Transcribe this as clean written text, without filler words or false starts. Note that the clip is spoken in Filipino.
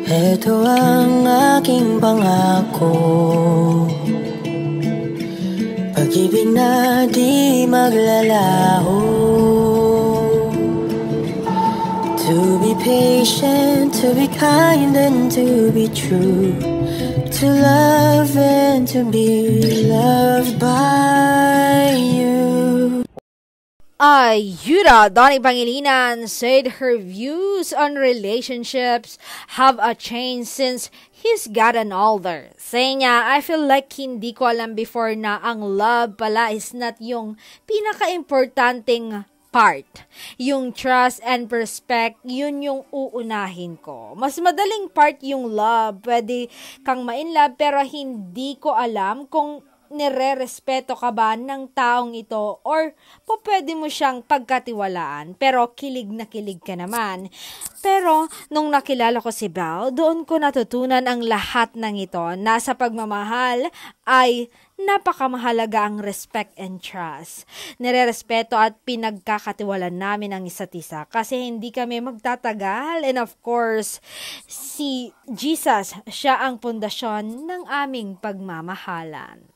Ito ang aking pangako, pag-ibig na di maglalaho. To be patient, to be kind and to be true, to love and to be loved by you. Ayuda, Donnie Pangilinan said her views on relationships have a change since he's gotten older. Say niya, I feel like hindi ko alam before na ang love pala is not yung pinaka-importanting part. Yung trust and respect, yun yung uunahin ko. Mas madaling part yung love. Pwede kang ma-inlove pero hindi ko alam kung nire-respeto ka ba ng taong ito or pwede mo siyang pagkatiwalaan pero kilig na kilig ka naman. Pero nung nakilala ko si Belle, doon ko natutunan ang lahat ng ito na sa pagmamahal ay napakamahalaga ang respect and trust. Nire-respeto at pinagkakatiwalaan namin ang isa't isa kasi hindi kami magtatagal, and of course, si Jesus, siya ang pundasyon ng aming pagmamahalan.